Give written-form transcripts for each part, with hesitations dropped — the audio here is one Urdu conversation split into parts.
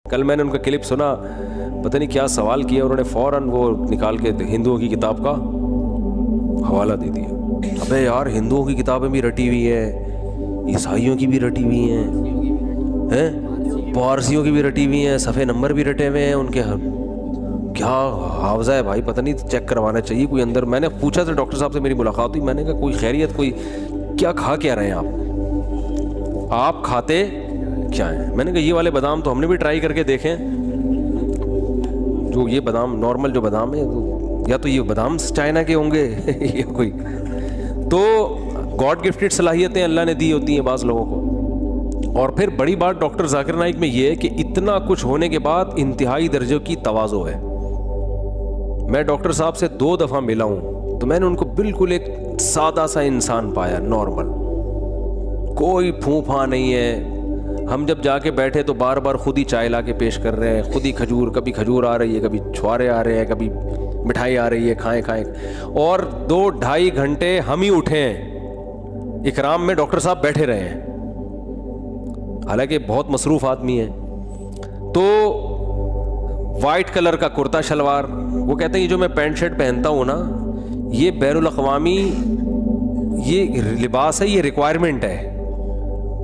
کل میں نے ان کا کلپ سنا, پتہ نہیں کیا سوال کیا, انہوں نے فوراً وہ نکال کے ہندوؤں کی کتاب کا حوالہ دے دیا. ابے یار ہندوؤں کی کتابیں بھی رٹی ہوئی ہیں, عیسائیوں کی بھی رٹی ہوئی ہیں, پارسیوں کی بھی رٹی ہوئی ہیں, صفحے نمبر بھی رٹے ہوئے ہیں ان کے. کیا حافظہ ہے بھائی, پتہ نہیں چیک کروانا چاہیے کوئی اندر. میں نے پوچھا تھا ڈاکٹر صاحب سے, میری ملاقات ہوئی, میں نے کہا کوئی خیریت, کوئی کیا کھا کیا رہے ہیں آپ کھاتے کیا ہیں؟ میں نے کہا یہ والے بادام تو ہم نے بھی ٹرائی کر کے دیکھیں, جو یہ بادام نارمل جو بادام ہے, یا تو یہ بادام چائنا کے ہوں گے یا کوئی. تو گاڈ گفٹڈ صلاحیتیں اللہ نے دی ہوتی ہیں بعض لوگوں کو. اور پھر بڑی بات ڈاکٹر ذاکر نائک میں یہ ہے کہ اتنا کچھ ہونے کے بعد انتہائی درجے کی تواضع ہے. میں ڈاکٹر صاحب سے 2 دفعہ ملا ہوں تو میں نے ان کو بالکل ایک سادہ سا انسان پایا, نارمل, کوئی پھوں پھاں نہیں ہے. ہم جب جا کے بیٹھے تو بار بار خود ہی چائے لا کے پیش کر رہے ہیں, خود ہی کھجور, کبھی کھجور آ رہی ہے, کبھی چھوارے آ رہے ہیں, کبھی مٹھائی آ رہی ہے, کھائیں کھائیں. اور 2-2.5 گھنٹے ہم ہی اٹھے ہیں اکرام میں, ڈاکٹر صاحب بیٹھے رہے ہیں, حالانکہ بہت مصروف آدمی ہیں. تو وائٹ کلر کا کرتا شلوار, وہ کہتے ہیں یہ جو میں پینٹ شرٹ پہنتا ہوں نا, یہ بین الاقوامی یہ لباس ہے, یہ ریکوائرمنٹ ہے.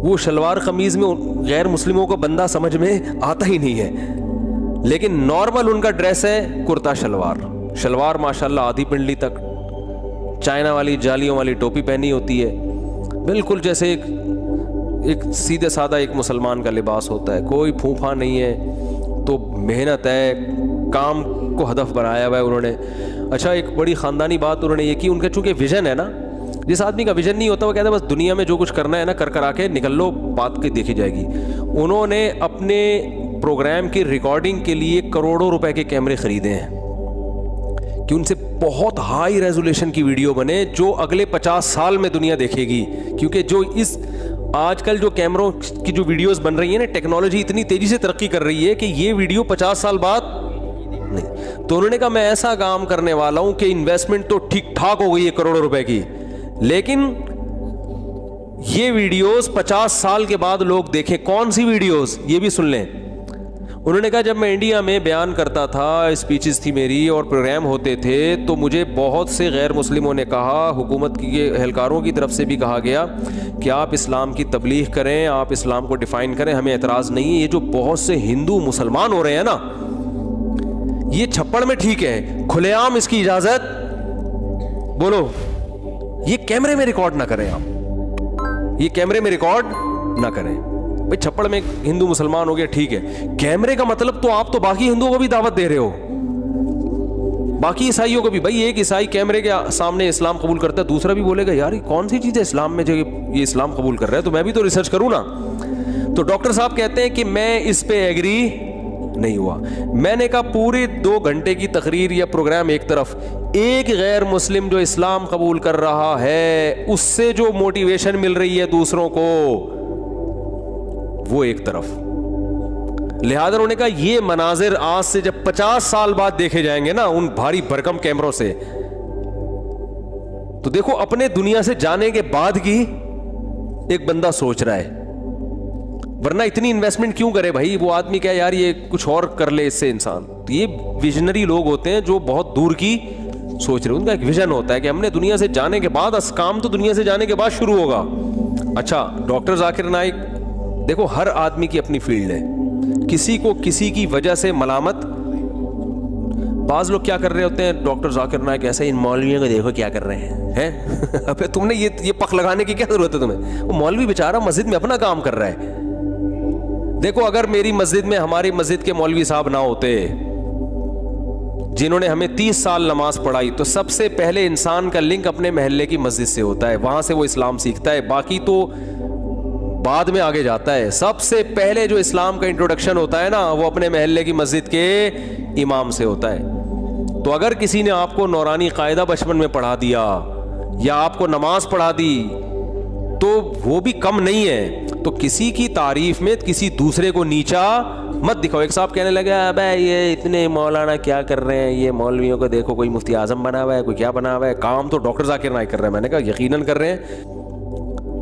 وہ شلوار قمیض میں غیر مسلموں کو بندہ سمجھ میں آتا ہی نہیں ہے, لیکن نارمل ان کا ڈریس ہے کرتا شلوار. شلوار ماشاءاللہ آدھی پنڈلی تک, چائنا والی جالیوں والی ٹوپی پہنی ہوتی ہے, بالکل جیسے ایک سیدھے سادہ ایک مسلمان کا لباس ہوتا ہے, کوئی پھوں پھاں نہیں ہے. تو محنت ہے, کام کو ہدف بنایا ہوا ہے انہوں نے. اچھا ایک بڑی خاندانی بات انہوں نے یہ کی, ان کا چونکہ ویژن ہے نا, جس آدمی کا ویژن نہیں ہوتا وہ کہتا ہے بس دنیا میں جو کچھ کرنا ہے نا کر آ کے نکل لو, بات کی دیکھی جائے گی. انہوں نے اپنے پروگرام کی ریکارڈنگ کے لیے کروڑوں روپے کے کیمرے خریدے ہیں کہ ان سے بہت ہائی ریزولیشن کی ویڈیو بنے جو اگلے 50 سال میں دنیا دیکھے گی. کیونکہ جو اس آج کل جو کیمروں کی جو ویڈیوز بن رہی ہیں نا, ٹیکنالوجی اتنی تیزی سے ترقی کر رہی ہے کہ یہ ویڈیو 50 سال بعد نہیں. تو انہوں نے کہا میں ایسا کام کرنے والا ہوں کہ انویسٹمنٹ تو ٹھیک ٹھاک ہو گئی ہے کروڑوں روپے کی, لیکن یہ ویڈیوز 50 سال کے بعد لوگ دیکھیں. کون سی ویڈیوز, یہ بھی سن لیں. انہوں نے کہا جب میں انڈیا میں بیان کرتا تھا, اسپیچز تھی میری اور پروگرام ہوتے تھے, تو مجھے بہت سے غیر مسلموں نے کہا, حکومت کے اہلکاروں کی طرف سے بھی کہا گیا کہ آپ اسلام کی تبلیغ کریں, آپ اسلام کو ڈیفائن کریں, ہمیں اعتراض نہیں ہے. یہ جو بہت سے ہندو مسلمان ہو رہے ہیں نا, یہ چھپڑ میں ٹھیک ہے, کھلے عام اس کی اجازت بولو, یہ کیمرے میں ریکارڈ نہ کریں, آپ یہ کیمرے میں ریکارڈ نہ کریں. بھائی چھپڑ میں ہندو مسلمان ہو گیا ٹھیک ہے, کیمرے کا مطلب تو آپ تو باقی ہندوؤں کو بھی دعوت دے رہے ہو, باقی عیسائیوں کو بھی. بھائی ایک عیسائی کیمرے کے سامنے اسلام قبول کرتا ہے, دوسرا بھی بولے گا یار یہ کون سی چیز ہے اسلام میں جو یہ اسلام قبول کر رہا ہے, تو میں بھی تو ریسرچ کروں نا. تو ڈاکٹر صاحب کہتے ہیں کہ میں اس پہ ایگری نہیں ہوا. میں نے کہا پورے 2 گھنٹے کی تقریر یا پروگرام ایک طرف, ایک غیر مسلم جو اسلام قبول کر رہا ہے اس سے جو موٹیویشن مل رہی ہے دوسروں کو, وہ ایک طرف. لہذا انہوں نے کہا یہ مناظر آج سے جب 50 سال بعد دیکھے جائیں گے نا ان بھاری بھرکم کیمروں سے, تو دیکھو اپنے دنیا سے جانے کے بعد کی ایک بندہ سوچ رہا ہے, ورنہ اتنی انویسٹمنٹ کیوں کرے بھائی. وہ آدمی کہے یار یہ کچھ اور کر لے اس سے انسان. تو یہ ویژنری لوگ ہوتے ہیں جو بہت دور کی سوچ رہے ہیں, ان کا ایک ویژن ہوتا ہے کہ ہم نے دنیا سے جانے کے بعد, کام تو دنیا سے جانے کے بعد شروع ہوگا. اچھا ڈاکٹر ذاکر نائک, دیکھو ہر آدمی کی اپنی فیلڈ ہے, کسی کو کسی کی وجہ سے ملامت. بعض لوگ کیا کر رہے ہوتے ہیں, ڈاکٹر ذاکر نائک ایسے ان مولویوں کو دیکھو کیا کر رہے ہیں, ابے تم نے یہ پخ لگانے کی کیا ضرورت ہے تمہیں. وہ مولوی بیچارہ مسجد میں اپنا کام کر رہا ہے. دیکھو اگر میری مسجد میں ہماری مسجد کے مولوی صاحب نہ ہوتے جنہوں نے ہمیں 30 سال نماز پڑھائی, تو سب سے پہلے انسان کا لنک اپنے محلے کی مسجد سے ہوتا ہے, وہاں سے وہ اسلام سیکھتا ہے, باقی تو بعد میں آگے جاتا ہے. سب سے پہلے جو اسلام کا انٹروڈکشن ہوتا ہے نا وہ اپنے محلے کی مسجد کے امام سے ہوتا ہے. تو اگر کسی نے آپ کو نورانی قاعدہ بچپن میں پڑھا دیا یا آپ کو نماز پڑھا دی تو وہ بھی کم نہیں ہے. تو کسی کی تعریف میں کسی دوسرے کو نیچا مت دکھاؤ. ایک صاحب کہنے لگے ابے یہ اتنے مولانا کیا کر رہے ہیں, یہ مولویوں کو دیکھو کوئی مفتی اعظم بنا ہوا ہے, کوئی کیا بنا ہوا ہے, کام تو ڈاکٹر ذاکر نائک کر رہے ہیں. میں نے کہا یقیناً کر رہے ہیں.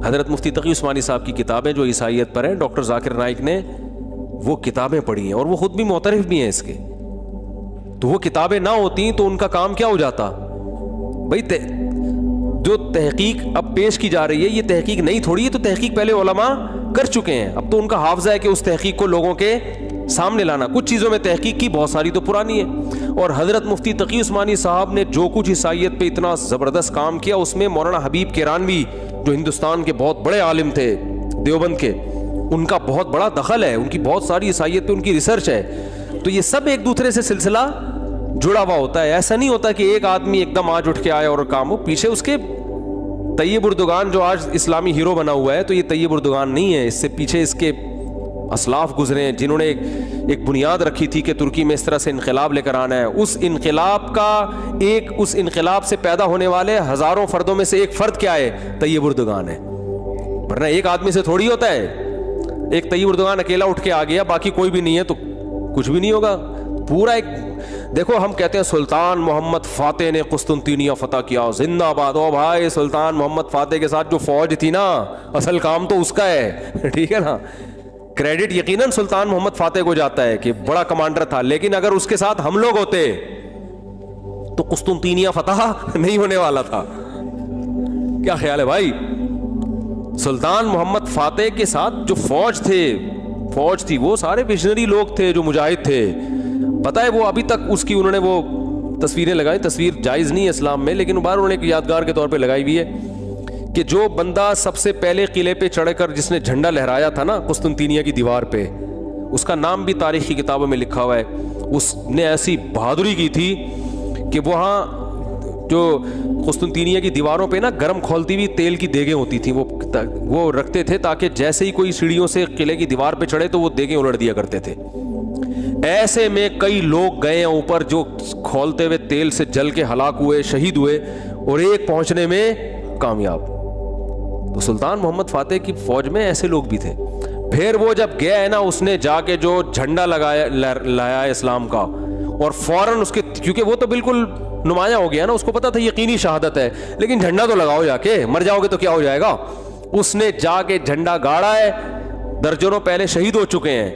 حضرت مفتی تقی عثمانی صاحب کی کتابیں جو عیسائیت پر ہیں, ڈاکٹر ذاکر نائک نے وہ کتابیں پڑھی ہیں اور وہ خود بھی معترف بھی ہیں اس کے. تو وہ کتابیں نہ ہوتی تو ان کا کام کیا ہو جاتا بھائی؟ جو تحقیق اب پیش کی جا رہی ہے یہ تحقیق نہیں تھوڑی ہے, تو تحقیق پہلے علماء کر چکے ہیں. اب تو ان کا حافظہ ہے کہ اس تحقیق کو لوگوں کے سامنے لانا. کچھ چیزوں میں تحقیق کی, بہت ساری تو پرانی ہے. اور حضرت مفتی تقی عثمانی صاحب نے جو کچھ عیسائیت پہ اتنا زبردست کام کیا, اس میں مولانا حبیب کیرانوی جو ہندوستان کے بہت بڑے عالم تھے دیوبند کے, ان کا بہت بڑا دخل ہے, ان کی بہت ساری عیسائیت پہ ان کی ریسرچ ہے. تو یہ سب ایک دوسرے سے سلسلہ جڑا ہوا ہوتا ہے. ایسا نہیں ہوتا کہ ایک آدمی ایک دم آج اٹھ کے آئے اور کام ہو. پیچھے اس کے طیب اردگان جو آج اسلامی ہیرو بنا ہوا ہے, تو یہ طیب اردگان نہیں ہے, اس سے پیچھے اس کے اسلاف گزرے ہیں جنہوں نے ایک بنیاد رکھی تھی کہ ترکی میں اس طرح سے انقلاب لے کر آنا ہے. اس انقلاب سے پیدا ہونے والے ہزاروں فردوں میں سے ایک فرد کیا ہے؟ طیب اردگان ہے. ورنہ ایک آدمی سے تھوڑی ہوتا ہے. ایک طیب اردگان اکیلا اٹھ کے آ گیا, باقی کوئی بھی نہیں ہے تو کچھ بھی نہیں ہوگا. پورا ایک دیکھو, ہم کہتے ہیں سلطان محمد فاتح نے قسطنطینیہ فتح کیا, زندہ آباد. او بھائی, سلطان محمد فاتح کے ساتھ جو فوج تھی نا, اصل کام تو اس کا ہے, ٹھیک ہے نا. کریڈٹ یقیناً سلطان محمد فاتح کو جاتا ہے کہ بڑا کمانڈر تھا, لیکن اگر اس کے ساتھ ہم لوگ ہوتے تو قسطنطینیہ فتح نہیں ہونے والا تھا. کیا خیال ہے بھائی؟ سلطان محمد فاتح کے ساتھ جو فوج تھی وہ سارے ویژنری لوگ تھے جو مجاہد تھے. پتہ ہے وہ ابھی تک اس کی انہوں نے وہ تصویریں لگائی, تصویر جائز نہیں ہے اسلام میں, لیکن بار انہوں نے ایک یادگار کے طور پہ لگائی ہوئی ہے کہ جو بندہ سب سے پہلے قلعے پہ چڑھ کر جس نے جھنڈا لہرایا تھا نا قسطنطینیہ کی دیوار پہ, اس کا نام بھی تاریخی کتابوں میں لکھا ہوا ہے. اس نے ایسی بہادری کی تھی کہ وہاں جو قسطنطینیہ کی دیواروں پہ نا گرم کھولتی ہوئی تیل کی دیگیں ہوتی تھیں, وہ رکھتے تھے تاکہ جیسے ہی کوئی سیڑھیوں سے قلعے کی دیوار پہ چڑھے تو وہ دیگیں الٹ دیا کرتے تھے. ایسے میں کئی لوگ گئے ہیں اوپر جو کھولتے ہوئے تیل سے جل کے ہلاک ہوئے, شہید ہوئے, اور ایک پہنچنے میں کامیاب. تو سلطان محمد فاتح کی فوج میں ایسے لوگ بھی تھے. پھر وہ جب گیا ہے نا, اس نے جا کے جو جھنڈا لایا اسلام کا, اور فوراً اس کے, کیونکہ وہ تو بالکل نمایاں ہو گیا نا, اس کو پتا تھا یقینی شہادت ہے, لیکن جھنڈا تو لگاؤ جا کے, مر جاؤ گے تو کیا ہو جائے گا. اس نے جا کے جھنڈا گاڑا ہے, درجنوں پہلے شہید ہو چکے ہیں,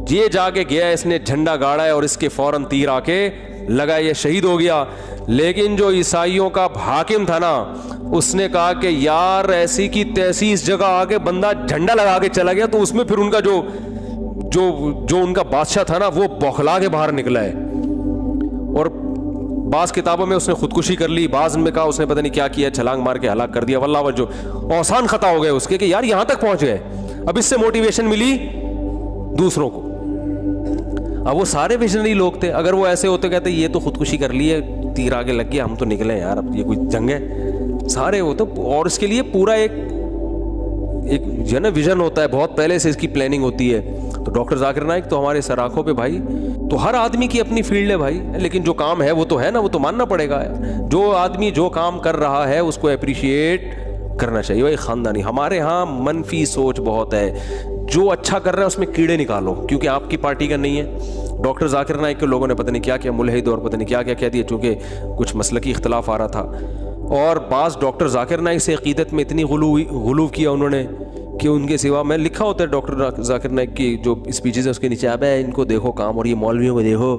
یہ جا کے گیا, اس نے جھنڈا گاڑا ہے اور اس کے فوراً تیر آ کے لگا, یہ شہید ہو گیا. لیکن جو عیسائیوں کا حاکم تھا نا, اس نے کہا کہ یار ایسی کی تیسی اس جگہ آ کے بندہ جھنڈا لگا کے چلا گیا, تو اس میں پھر ان کا جو ان کا بادشاہ تھا نا وہ بوکھلا کے باہر نکلا ہے. اور بعض کتابوں میں اس نے خودکشی کر لی, بعض میں کہا اس نے پتہ نہیں کیا کیا, چھلانگ مار کے ہلاک کر دیا. واللہ وجہ آسان خطا ہو گئے اس کے کہ یار یہاں تک پہنچ گئے. اب اس سے موٹیویشن ملی دوسروں کو. اب وہ سارے ویژنری لوگ تھے, اگر وہ ایسے ہوتے کہتے یہ تو خودکشی کر لی ہے, تیر آگے لگ گیا, ہم تو نکلے یار, اب یہ کوئی جنگ ہے. سارے وہ تو, اور اس کے لیے پورا ایک جو ہے نا ویژن ہوتا ہے, بہت پہلے سے اس کی پلاننگ ہوتی ہے. تو ڈاکٹر ذاکر نائک تو ہمارے سراخوں پہ بھائی, تو ہر آدمی کی اپنی فیلڈ ہے بھائی, لیکن جو کام ہے وہ تو ہے نا, وہ تو ماننا پڑے گا. جو آدمی جو کام کر رہا ہے اس کو اپریشیٹ کرنا چاہیے بھائی. خاندانی ہمارے ہاں منفی سوچ بہت ہے, جو اچھا کر رہا ہے اس میں کیڑے نکالو کیونکہ آپ کی پارٹی کا نہیں ہے. ڈاکٹر ذاکر نائک کے لوگوں نے پتہ نہیں کیا کیا ملحد اور پتہ نہیں کیا کیا کہہ دیا, چونکہ کچھ مسلکی اختلاف آ رہا تھا. اور بعض ڈاکٹر ذاکر نائک سے عقیدت میں اتنی غلو کیا انہوں نے کہ ان کے سوا, میں لکھا ہوتا ہے ڈاکٹر ذاکر نائک کی جو اسپیچز ہیں اس کے نیچے, اب ہے ان کو دیکھو کام, اور یہ مولویوں کو دیکھو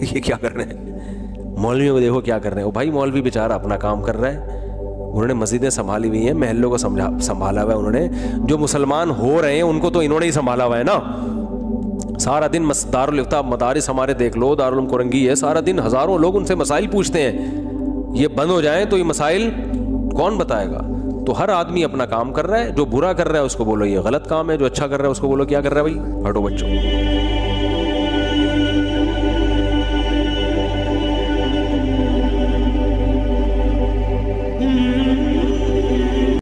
یہ کیا کر رہے ہیں, مولویوں کو دیکھو کیا کر رہے ہیں. بھائی مولوی بیچارہ اپنا کام کر رہا ہے, انہوں نے مسجدیں سنبھالی ہوئی ہیں, محلوں کو سنبھالا ہوا ہے انہوں نے. جو مسلمان ہو رہے ہیں ان کو تو انہوں نے ہی سنبھالا ہوا ہے نا. سارا دن دارالفتہ مدارس ہمارے دیکھ لو, دارالعلوم کورنگی ہے, سارا دن ہزاروں لوگ ان سے مسائل پوچھتے ہیں. یہ بند ہو جائیں تو یہ مسائل کون بتائے گا. تو ہر آدمی اپنا کام کر رہا ہے, جو برا کر رہا ہے اس کو بولو یہ غلط کام ہے, جو اچھا کر رہا ہے اس کو بولو کیا کر رہا ہے بھائی, ہٹو بچوں.